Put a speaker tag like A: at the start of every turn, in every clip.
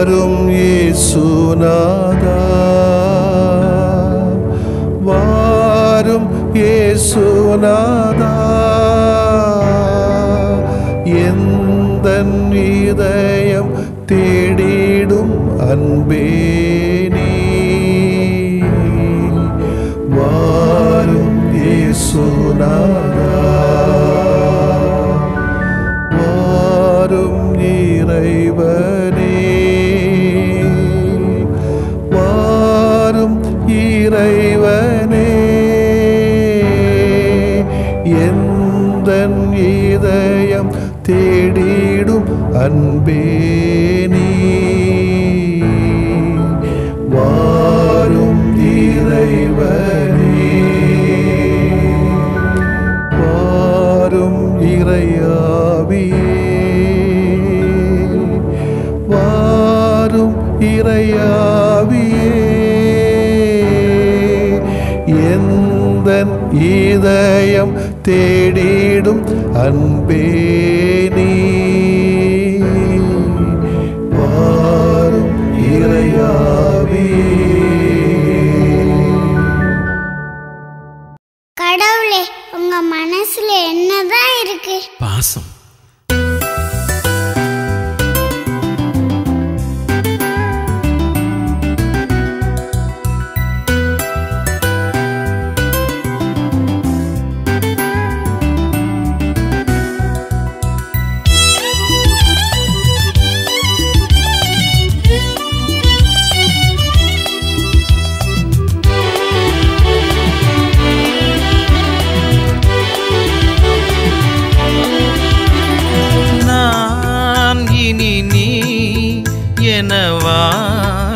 A: வாரும் இயேசுநாதா, வாரும் இயேசுநாதா, எந்தன் இதயம் தேடிடும் அன்பே நீ, வாரும் இயேசுநாதா, வாரும் இறைவனே, வாரும் இறைவனே, எந்தன் இதயம் தேடிடும் அன்பே நீ, வாரும் இறைவனே, வாரும் இறையாவியே, வாரும் இறையாவியே, எந்தன் இதயம் தேடிடும் அன்பே நீ, வாரும் இறையாவியே.
B: கடவுளே, உங்க மனசுல என்னதான் இருக்கு?
C: பாசம்.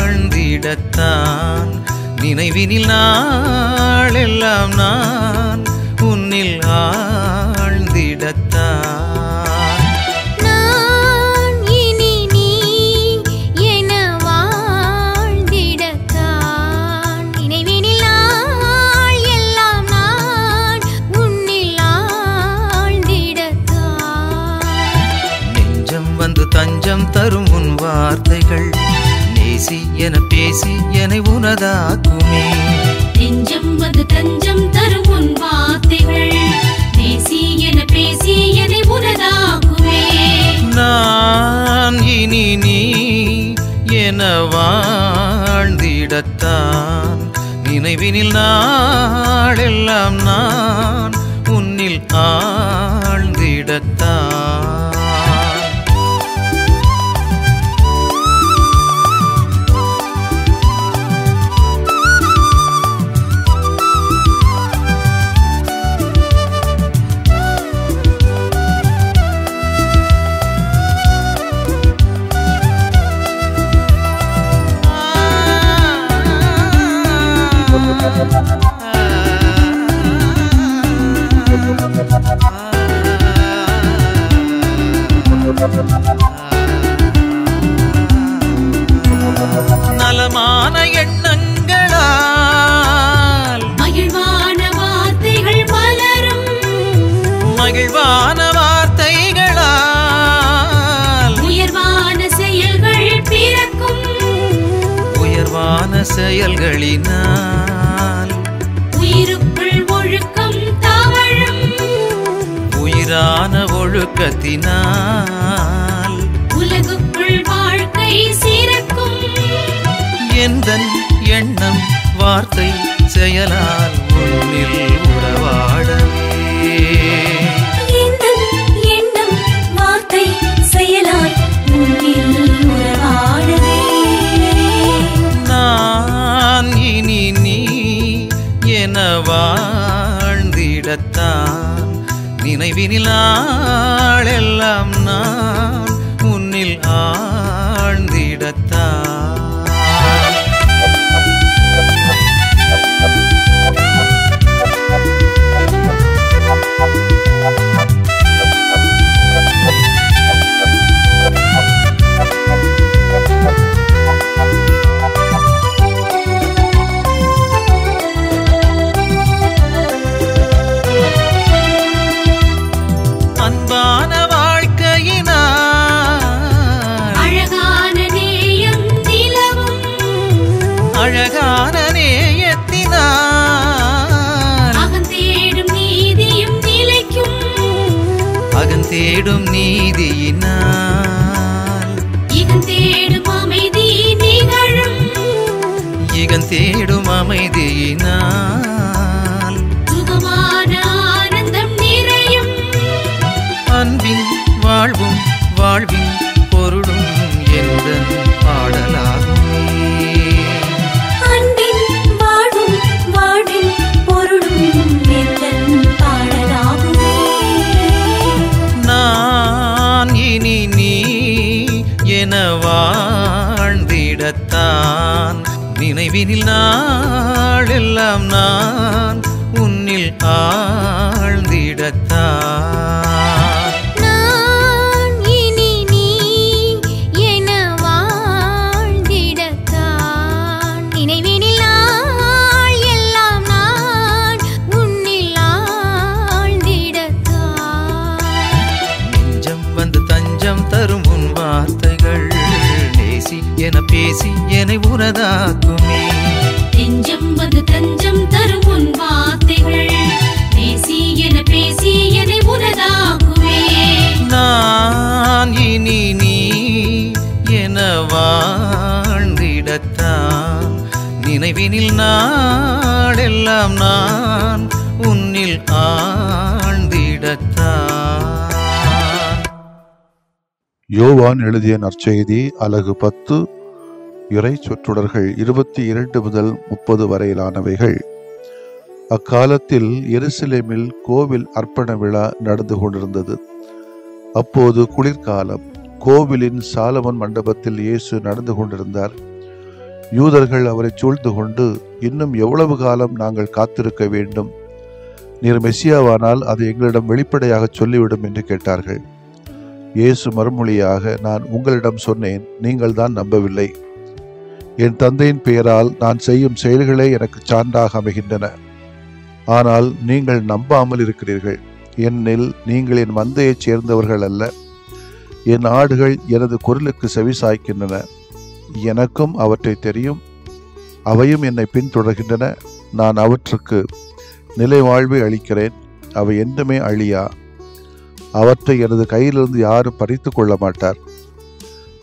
C: வாழ்ந்திடத்தான் நினைவினில் நாளெல்லாம் நான் உன்னில் ஆழ்ந்திடத்தான்.
D: நான் இனி நீ என வாழ்ந்திடத்தான் நினைவினில் நாள் எல்லாம் நான் உன்னில் ஆழ்ந்திடத்தான்.
C: நெஞ்சம் வந்து தஞ்சம் தரும் உன் வார்த்தைகள் நேசி என பேசி என்னை உனதாக்குமே.
D: நெஞ்சம் வந்து தஞ்சம் தரும் உன் வார்த்தைகள் நேசி என பேசி என்னை உனதாக்குமே.
C: நான் இனி நீ என வாழ்ந்திடத்தான் நினைவினில் நாளெல்லாம் நான் உன்னில் ஆழ்ந்திடத்தான். நலமான எண்ணங்களால்
D: மகிழ்வான வார்த்தைகள் மலரும்,
C: மகிழ்வான வார்த்தைகளால்
D: உயர்வான செயல்கள் பிறக்கும்,
C: உயர்வான செயல்களினால்
D: உயிருக்குள் ஒழுக்கம் தவழும்,
C: உயிரான ஒழுக்கத்தினால்
D: உலகுக்குள் வாழ்க்கை சிறக்கும்.
C: எந்தன் எண்ணம் வார்த்தை செயலால் உன்னில் உறவாடவே.
D: எந்தன் எண்ணம் வார்த்தை செயலால் உன்னில் உறவாடவே.
C: நான் இனி நீ என வாழ்ந்திடத்தான் நினைவினில் நாளெல்லாம் நான் உன்னில் ஆழ்ந்திடத்தான்.
D: அன்பான வாழ்க்கையினால் அழகான நேயம்
C: தேடும் நீதியினால்
D: இகன் தேடும் அமைதி நிகழும்
C: இகன் தேடும் அமைதியினால்
D: சுகமான ஆனந்தம் நிறையும்
C: அன்பின் வாழ்வும் வாழ்வின் பொருளும் எந்தன் பாடலாகுமே
D: அன்பின் வாழும் வாழ்வின் பொருளும் எந்தன் பாடலாகுமே
C: நான் இனி நீ என வாழ்ந்திடத்தான் நினைவினில் நாளெல்லாம் நான் உன்னில் ஆழ்ந்திடத்தான்
D: நான் இனி நீ என வாழ்ந்திடத்தான் நினைவினில் நாள் எல்லாம் நான் உன்னில் ஆழ்ந்திடத்தான்
C: நெஞ்சம் வந்து தஞ்சம் தரும் உன் வார்த்தைகள் நேசி என பேசி என்னை உனதாக்குமே
D: நெஞ்சம் வந்து தஞ்சம் தரும் உன் வார்த்தைகள் பேசி என பேசி என்னை உனதாக்குவே
C: நான் இனி நீ என வாழ்ந்திடத்தான் நினைவினில் நாளெல்லாம் நான் உன்னில் ஆழ்ந்திடத்தான்.
A: யோவான் எழுதிய நற்செய்தி அலகு 10 இறை சொற்றொடர்கள் 22 முதல் 30 வரையிலானவைகள். அக்காலத்தில் எருசலேமில் கோவில் அர்ப்பண விழா நடந்து கொண்டிருந்தது. அப்போது குளிர்காலம். கோவிலின் சாலமன் மண்டபத்தில் இயேசு நடந்து கொண்டிருந்தார். யூதர்கள் அவரை சூழ்ந்து கொண்டு, இன்னும் எவ்வளவு காலம் நாங்கள் காத்திருக்க வேண்டும்? நீர் மெசியாவானால் அதை எங்களிடம் வெளிப்படையாக சொல்லிவிடும் என்று கேட்டார்கள். இயேசு மறுமொழியாக, நான் உங்களிடம் சொன்னேன், நீங்கள் தான் நம்பவில்லை. என் தந்தையின் பெயரால் நான் செய்யும் செயல்களே எனக்கு சான்றாக அமைகின்றன. ஆனால் நீங்கள் நம்பாமல் இருக்கிறீர்கள். என்னில் நீங்கள் என் மந்தையைச் சேர்ந்தவர்கள் அல்ல. என் ஆடுகள் எனது குரலுக்கு செவிசாய்க்கின்றன. எனக்கும் அவற்றை தெரியும். அவையும் என்னை பின்தொடர்கின்றன. நான் அவற்றுக்கு நிலை வாழ்வை அளிக்கிறேன். அவை என்றுமே அழியா. அவற்றை எனது கையிலிருந்து யாரும் பறித்து கொள்ள மாட்டார்.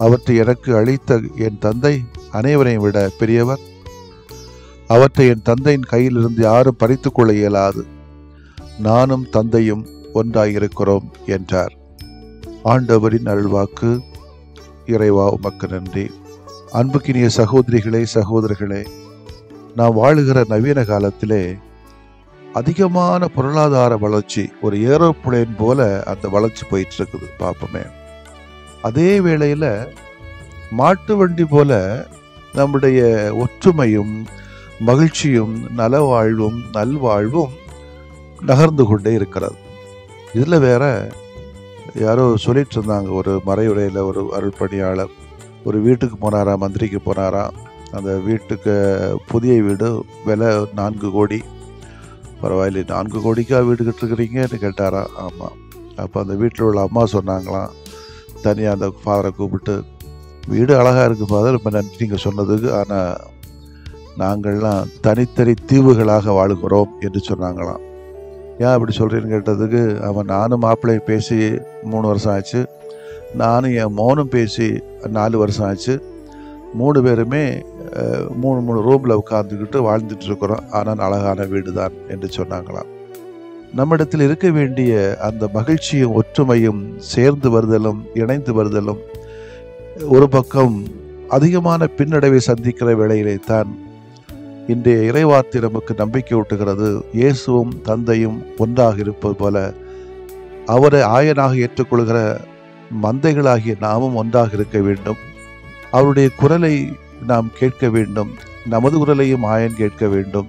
A: அவற்றை எனக்கு அளித்த என் தந்தை அனைவரையும் விட பெரியவர். அவற்றை என் தந்தையின் கையிலிருந்து யாரும் பறித்து கொள்ள இயலாது. நானும் தந்தையும் ஒன்றாயிருக்கிறோம் என்றார். ஆண்டவரின் அருள்வாக்கு. இறைவா உமக்கு நன்றி. அன்புக்கினிய சகோதரிகளே, சகோதரர்களே, நாம் வாழுகிற நவீன காலத்திலே அதிகமான பொருளாதார வளர்ச்சி, ஒரு ஏரோப்ளேன் போல அந்த வளர்ச்சி போயிட்டு இருக்குது. பார்ப்போமே. அதே வேளையில மாட்டு வண்டி போல நம்முடைய ஒற்றுமையும் மகிழ்ச்சியும் நலவாழ்வும் நல்வாழ்வும் நகர்ந்து கொண்டே இருக்கிறது. இதில் வேற யாரோ சொல்லிட்டு இருந்தாங்க, ஒரு மறையுறையில் ஒரு அருள்பணியாளர் ஒரு வீட்டுக்கு போனாராம், மந்திரிக்கு போனாராம். அந்த வீட்டுக்கு புதிய வீடு விலை 4 கோடி. பரவாயில்லை, 4 கோடிக்கா வீடு கட்டுருக்கிறீங்கன்னு கேட்டாராம். ஆமாம். அப்போ அந்த வீட்டில் உள்ள அம்மா சொன்னாங்களாம், தனியாக அந்த ஃபாதரை கூப்பிட்டு, வீடு அழகாக இருக்குது ஃபாதர், ரொம்ப நன்றி நீங்கள் சொன்னதுக்கு, ஆனால் நாங்கள்லாம் தனித்தனி தீவுகளாக வாழுகிறோம் என்று சொன்னாங்களாம். ஏன் அப்படி சொல்கிறேன்னு கேட்டதுக்கு, அவன் நானும் மாப்பிள்ளையை பேசி 3 வருஷம் ஆச்சு, நானும் என் மௌனம் பேசி 4 வருஷம் ஆச்சு. 3 பேருமே 3 ரூமில் உட்காந்துக்கிட்டு வாழ்ந்துட்டு இருக்கிறோம். ஆனால் அழகான வீடு தான் என்று சொன்னாங்களாம். நம்மிடத்தில் இருக்க வேண்டிய அந்த மகிழ்ச்சியும் ஒற்றுமையும் சேர்ந்து வருதலும் இணைந்து வருதலும் ஒரு பக்கம் அதிகமான பின்னடைவை சந்திக்கிற வேளையிலே தான் இன்றைய இறைவார்த்தை நமக்கு நம்பிக்கை ஊட்டுகிறது. இயேசுவும் தந்தையும் ஒன்றாக இருப்பது போல அவரை ஆயனாக ஏற்றுக்கொள்கிற மந்தைகளாகிய நாமும் ஒன்றாக இருக்க வேண்டும். அவருடைய குரலை நாம் கேட்க வேண்டும். நமது குரலையும் ஆயன் கேட்க வேண்டும்.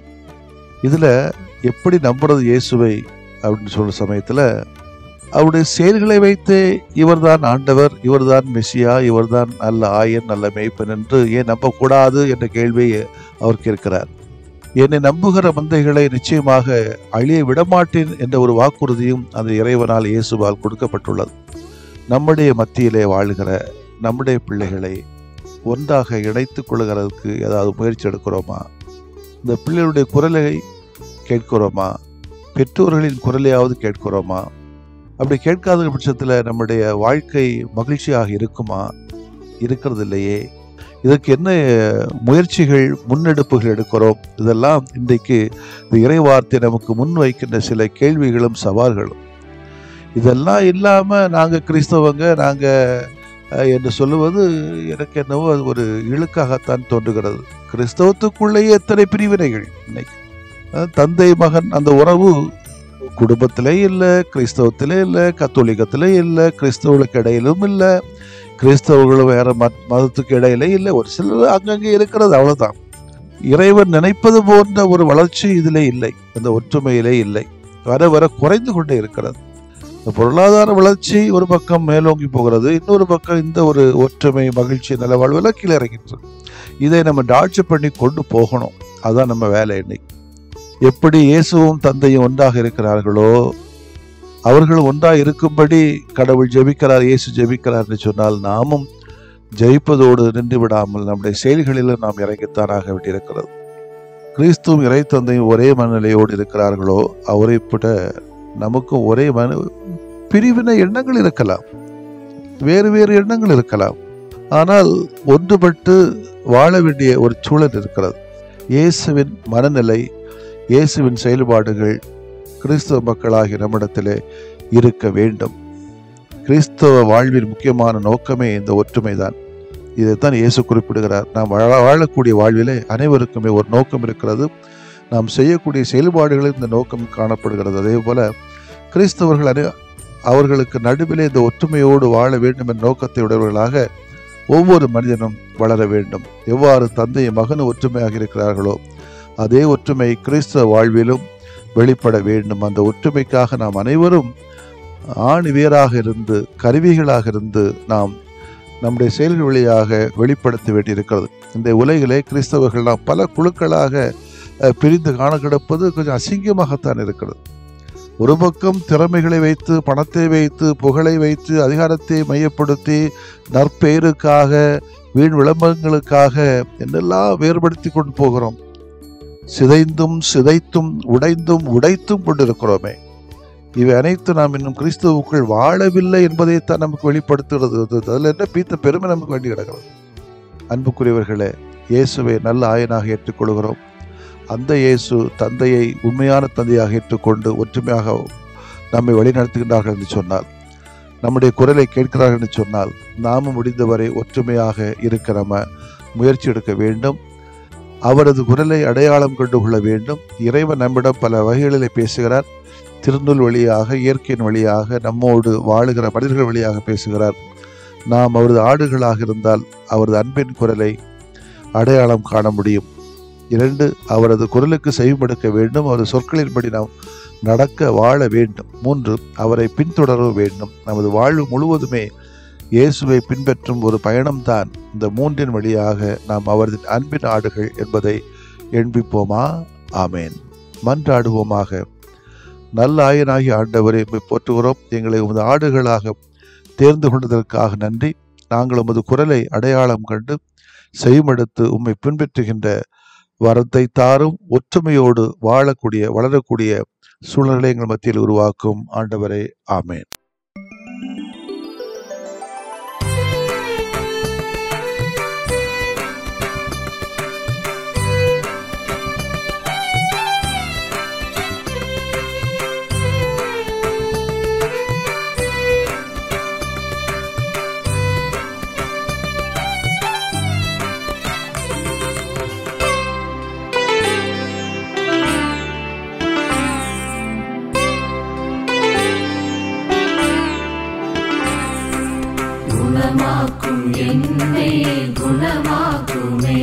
A: இதில் எப்படி நம்புறது இயேசுவை அப்படின்னு சொல்கிற சமயத்தில் அவருடைய செயல்களை வைத்து இவர்தான் ஆண்டவர், இவர்தான் மெசியா, இவர்தான் நல்ல ஆயன், நல்ல மேய்ப்பன் என்று ஏன் நம்பக்கூடாது என்ற கேள்வியை அவர் கேட்கிறார். என்னை நம்புகிற மந்தைகளை நிச்சயமாக அழிய விடமாட்டேன் என்ற ஒரு வாக்குறுதியும் அந்த இறைவனால் இயேசுவால் கொடுக்கப்பட்டுள்ளது. நம்முடைய மத்தியிலே வாழ்கிற நம்முடைய பிள்ளைகளை ஒன்றாக இணைத்துக் கொள்கிறதுக்கு ஏதாவது முயற்சி எடுக்கிறோமா? இந்த பிள்ளைகளுடைய குரலை கேட்கிறோமா? பெற்றோர்களின் குரலையாவது கேட்கிறோமா? அப்படி கேட்காத பட்சத்தில் நம்முடைய வாழ்க்கை மகிழ்ச்சியாக இருக்குமா? இருக்கிறது இல்லையே. இதற்கு என்ன முயற்சிகள், முன்னெடுப்புகள் எடுக்கிறோம்? இதெல்லாம் இன்றைக்கு இந்த இறைவார்த்தை நமக்கு முன் வைக்கின்ற சில கேள்விகளும் சவால்களும். இதெல்லாம் இல்லாமல் நாங்கள் கிறிஸ்தவங்க என்று சொல்லுவது எனக்கு என்னவோ அது ஒரு இழுக்காகத்தான் தோன்றுகிறது. கிறிஸ்தவத்துக்குள்ளேயே எத்தனை பிரிவினைகள் இன்னைக்கு. தந்தை மகன் அந்த உறவு குடும்பத்திலே இல்லை, கிறிஸ்தவத்திலே இல்லை, கத்தோலிக்கத்திலே இல்லை, கிறிஸ்தவர்களுக்கு இடையிலும் இல்லை, கிறிஸ்தவர்களும் வேற மதத்துக்கு இடையிலே இல்லை. ஒரு சிலர் அங்கங்கே இருக்கிறது, அவ்வளவுதான். இறைவன் நினைப்பது போன்ற ஒரு வளர்ச்சி இதிலே இல்லை, அந்த ஒற்றுமையிலே இல்லை. வர வர குறைந்து கொண்டே இருக்கிறது. பொருளாதார வளர்ச்சி ஒரு பக்கம் மேலோங்கி போகிறது, இன்னொரு பக்கம் இந்த ஒரு ஒற்றுமை, மகிழ்ச்சி, நலவாழ்வெல்லாம் கீழே இறங்கிட்டு. இதை நம்ம டாட்சி பண்ணி கொண்டு போகணும். அதுதான் நம்ம வேலை. இன்னைக்கு எப்படி இயேசுவும் தந்தையும் ஒன்றாக இருக்கிறார்களோ, அவர்கள் ஒன்றாக இருக்கும்படி கடவுள் ஜெபிக்கிறார், இயேசு ஜெபிக்கிறார் என்று சொன்னால், நாமும் ஜெயிப்பதோடு நின்று விடாமல் நம்முடைய செயல்களிலும் நாம் இறங்கித்தானாக வேண்டியிருக்கிறது. கிறிஸ்துவும் இறை தந்தையும் ஒரே மனநிலையோடு இருக்கிறார்களோ, அவரை விட நமக்கும் ஒரே பிரிவினை எண்ணங்கள் இருக்கலாம், வேறு வேறு எண்ணங்கள் இருக்கலாம். ஆனால் ஒன்றுபட்டு வாழ வேண்டிய ஒரு சூழல் இருக்கிறது. இயேசுவின் மனநிலை, இயேசுவின் செயல்பாடுகள் கிறிஸ்தவ மக்களாகிய நம்மிடத்திலே இருக்க வேண்டும். கிறிஸ்தவ வாழ்வின் முக்கியமான நோக்கமே இந்த ஒற்றுமை தான். இதைத்தான் இயேசு குறிப்பிடுகிறார். நாம் வாழக்கூடிய வாழ்விலே அனைவருக்குமே ஒரு நோக்கம் இருக்கிறது. நாம் செய்யக்கூடிய செயல்பாடுகளில் இந்த நோக்கம் காணப்படுகிறது. அதே போல கிறிஸ்தவர்கள் அவர்களுக்கு நடுவிலே இந்த ஒற்றுமையோடு வாழ வேண்டும் என்ற நோக்கத்தை உடையவர்களாக ஒவ்வொரு மனிதனும் வளர வேண்டும். எவ்வாறு தந்தையும் மகனும் ஒற்றுமையாக இருக்கிறார்களோ, அதே ஒற்றுமை கிறிஸ்தவ வாழ்விலும் வெளிப்பட வேண்டும். அந்த ஒற்றுமைக்காக நாம் அனைவரும் ஆணிவேராக இருந்து, கருவிகளாக இருந்து நாம் நம்முடைய செயல்கள் வழியாக வெளிப்படுத்த வேண்டியிருக்கிறது. இந்த உலகிலே கிறிஸ்தவர்கள் நாம் பல குழுக்களாக பிரிந்து காண கிடப்பது கொஞ்சம் அசிங்கமாகத்தான் இருக்கிறது. ஒரு பக்கம் திறமைகளை வைத்து, பணத்தை வைத்து, புகழை வைத்து, அதிகாரத்தை மையப்படுத்தி, நற்பெயருக்காக, வீண் விளம்பரங்களுக்காக என்னெல்லாம் வேறுபடுத்தி கொண்டு போகிறோம். சிதைந்தும் சிதைத்தும் உடைந்தும் உடைத்தும் கொண்டிருக்கிறோமே. இவை அனைத்து நாம் இன்னும் கிறிஸ்துவுக்குள் வாழவில்லை என்பதைத்தான் நமக்கு வெளிப்படுத்துகிறது. அதில் என்ன பீத்த பெருமை நமக்கு வேண்டி கிடக்கிறது. அன்புக்குரியவர்களே, இயேசுவை நல்ல ஆயனாக ஏற்றுக்கொள்கிறோம். அந்த இயேசு தந்தையை உண்மையான தந்தையாக ஏற்றுக்கொண்டு ஒற்றுமையாக நம்மை வழிநடத்துகின்றார்கள் என்று சொன்னால், நம்முடைய குரலை கேட்கிறார்கள் என்று சொன்னால், நாமும் முடிந்தவரை ஒற்றுமையாக இருக்க நம்ம முயற்சி எடுக்க வேண்டும். அவரது குரலை அடையாளம் கண்டு கொள்ள வேண்டும். இறைவன் நம்மிடம் பல வகைகளிலே பேசுகிறார். திருநூல் வழியாக, இயற்கையின் வழியாக, நம்மோடு வாழுகிற மனிதர்கள் வழியாக பேசுகிறார். நாம் அவரது ஆடுகளாக இருந்தால் அவரது அன்பின் குரலை அடையாளம் காண முடியும். 2, அவரது குரலுக்கு செவிமடுக்க வேண்டும். அவரது சொற்களின்படி நாம் நடக்க வாழ வேண்டும். 3, அவரை பின்தொடர வேண்டும். நமது வாழ்வு முழுவதுமே இயேசுவை பின்பற்றும் ஒரு பயணம்தான். இந்த 3 வழியாக நாம் அவரது அன்பின் ஆடுகள் என்பதை எண்பிப்போமா? ஆமேன். மன்றாடுவோமாக. நல்ல ஆயனாகி ஆண்டவரை போற்றுகிறோம். எங்களை உமது ஆடுகளாக தேர்ந்து கொண்டதற்காக நன்றி. நாங்கள் உமது குரலை அடையாளம் கண்டு செவிமடுத்து உம்மை பின்பற்றுகின்ற வரத்தை தாரும். ஒற்றுமையோடு வளரக்கூடிய சூழ்நிலை எங்கள் மத்தியில் உருவாக்கும் ஆண்டவரே. ஆமேன்.
D: குணமாக்கும் என்னை குணமாக்குமே,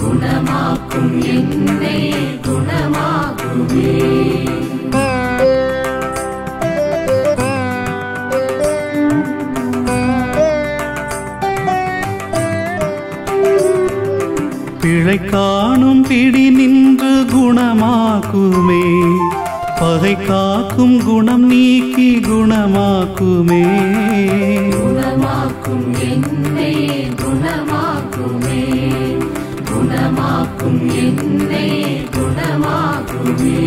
D: குணமாக்கும் என்னை குணமாக்குமே.
E: பிழை காணும் பிடி நின்று குணமாக்குமே, பகை காக்கும் குணம் நீக்கி குணமாக்குமே.
D: குணமாக்கும் என்னை குணமாக்குமே, குணமாக்கும் என்னை குணமாக்குமே.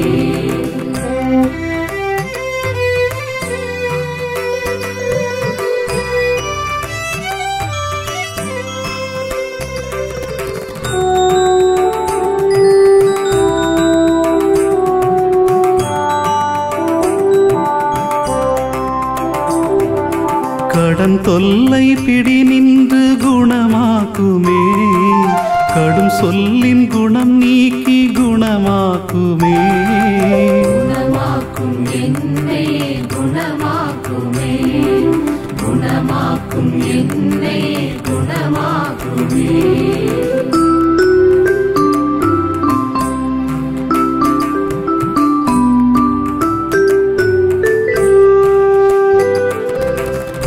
E: கடன் தொல்லை பிடி நின்று குணமாக்குமே, கடும் சொல்லின் குணம் நீக்கி குணமாக்குமே.
D: குணமாக்கும் என்னை குணமாக்குமே, குணமாக்கும் என்னை குணமாக்குமே.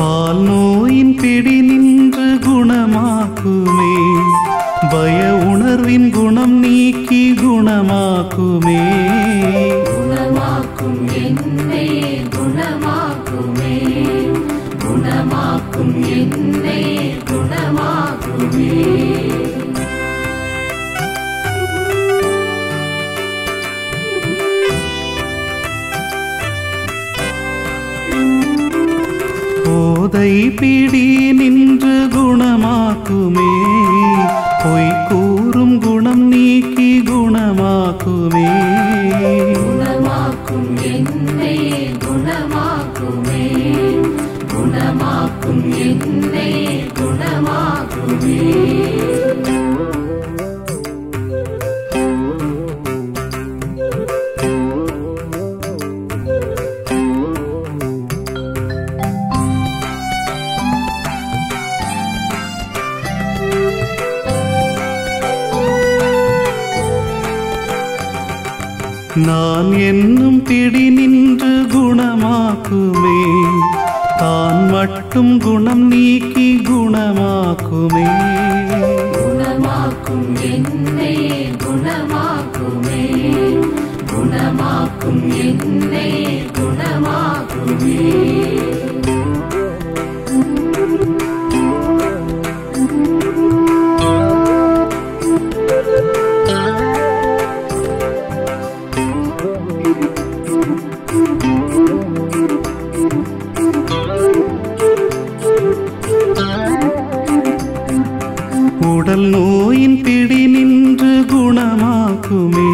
E: பால் நோயின் பிடி நின்று குணமாக்குமே, பய உணர்வின் குணம் நீக்கி குணமாக்குமே.
D: குணமாக்கும் என்னை குணமாக்குமே, குணமாக்கும் என்னை குணமாக்குமே.
E: போதை பிடி நின்று குணமாக்குமே, பொய் கூறும் குணம் நீக்கி குணமாக்குமே.
D: குணமாக்கும் என்னை குணமாக்குமே, குணமாக்கும் என்னை குணமாக்குமே.
E: நான் என்னும் பிடி நின்று குணமாக்குமே, தான் மட்டும் குணம் நீக்கி குணமாக்குமே.
D: குணமாக்கும் என்னை குணமாக்குமே, குணமாக்கும் என்னை குணமாக்குமே.
E: உடல் நோயின் பிடி நின்று குணமாக்குமே,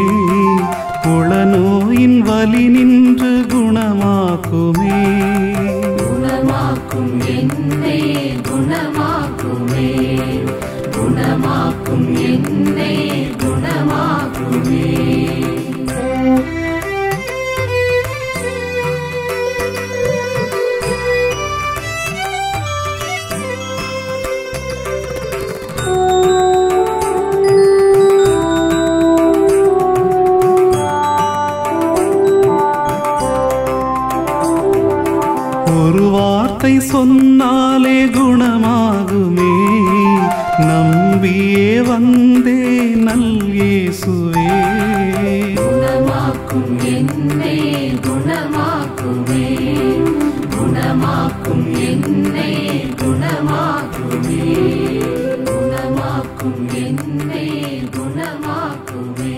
E: உள நோயின் வலி நின்று குணமாக்குமே.
D: குணமாக்கும் என்னை குணமாக்குமே, குணமாக்கும் என்னை குணமாக்குமே.
E: ஒரு வார்த்தை சொன்னாலே குணமாகுமே, நம்பியே வந்தே நல் இயேசுவே.
D: குணமாக்கும் என்னை குணமாக்குமே, குணமாக்கும் என்னை குணமாக்குமே. குணமாக்கும் என்னை குணமாக்குமே,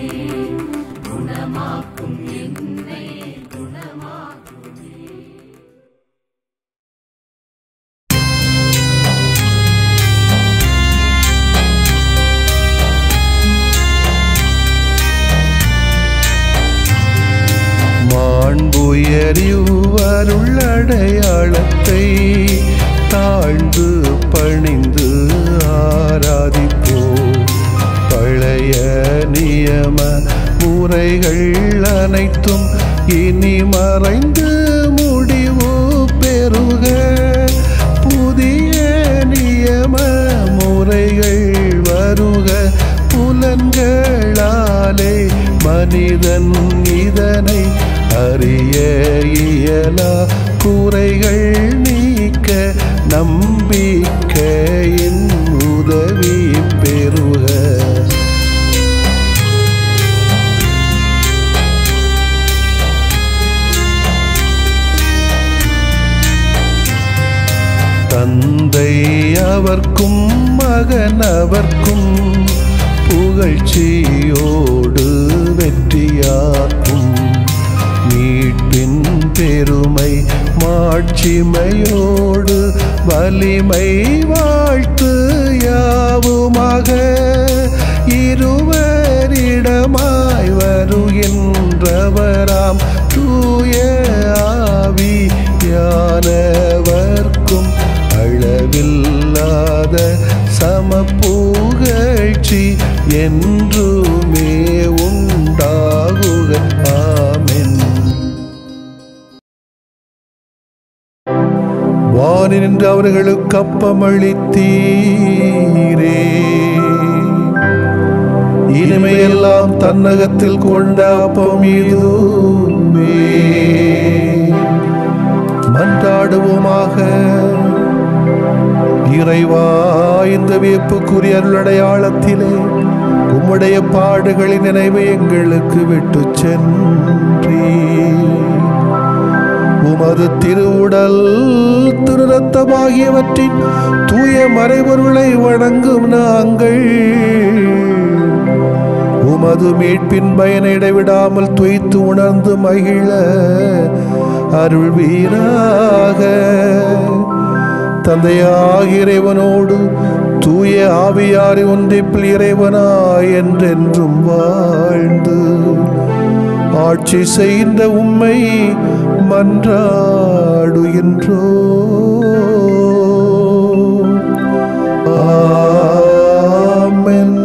D: குணமாக்கும் என்னை குணமாக்குமே.
A: மாண்புயரிவருள்ளடையாளத்தை தாழ்ந்து பணிந்து ஆராதிப்போ. பழைய நியம முறைகள் அனைத்தும் இனி மறைந்து முடிவு பெறுக. புதிய நியம முறைகள் வருக. புலன்களாலே மனிதன் இதனை அறிய இயலா. குறைகள் நீக்க நம்பிக்கையின் உதவி பெறுக. தந்தை அவர்க்கும் மகன் அவர்க்கும் புகழ்ச்சியோடு வெற்றியாக்கும். மீட்பின் பெருமை மாட்சிமையோடு வலிமை வாழ்த்து யாவுமாக. இருவரிடமாய் வருகின்றவராம் தூய ஆவியானவர்க்கும் அள சம புகழ்ச்சி என்றுமே உண்டாகுக. ஆமென். வானில் நின்று அவர்களுக்கு அப்பமளித்தீரே, இனிமையெல்லாம் தன்னகத்தில் கொண்ட அப்பம் இதுவே. மன்றாடுவோமாக. இறைவா, இந்த வியப்புக்குரிய அருளடையாளத்திலே உம்முடைய பாடுகளின் நினைவை எங்களுக்கு விட்டு சென்றீ. உமது திருவுடல் திரு ரத்தமாகியவற்றின் தூய மறைபொருளை வணங்கும் நாங்கள் உமது மீட்பின் பயனை இடைவிடாமல் துய்த்து உணர்ந்து மகிழ அருள்வீராக. தந்தையாகிய இறைவனோடு தூய ஆவியாரை ஒன்றிப்பில் இறைவனாய் என்றென்றும் வாழ்ந்து ஆட்சி செய்கின்ற உம்மை மன்றாடுகின்றோ. ஆமென்.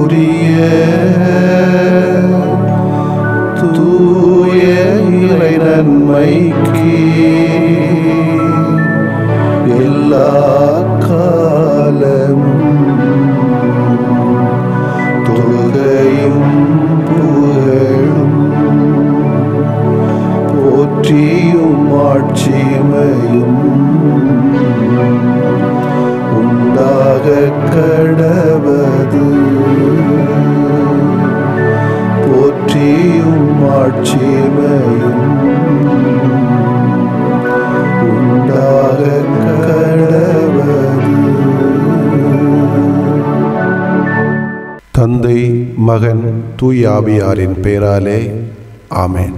A: உரிய தூய இறை நன்மைக்கு எல்லா காலமும் தொழுகையும் புகழும் போற்றியும் ஆட்சிமையும் உண்டாக கடவது போற்றியும் ஆட்சிமையும் உண்டாக கடவது. தந்தை, மகன், தூய ஆவியாரின் பெயராலே ஆமென்.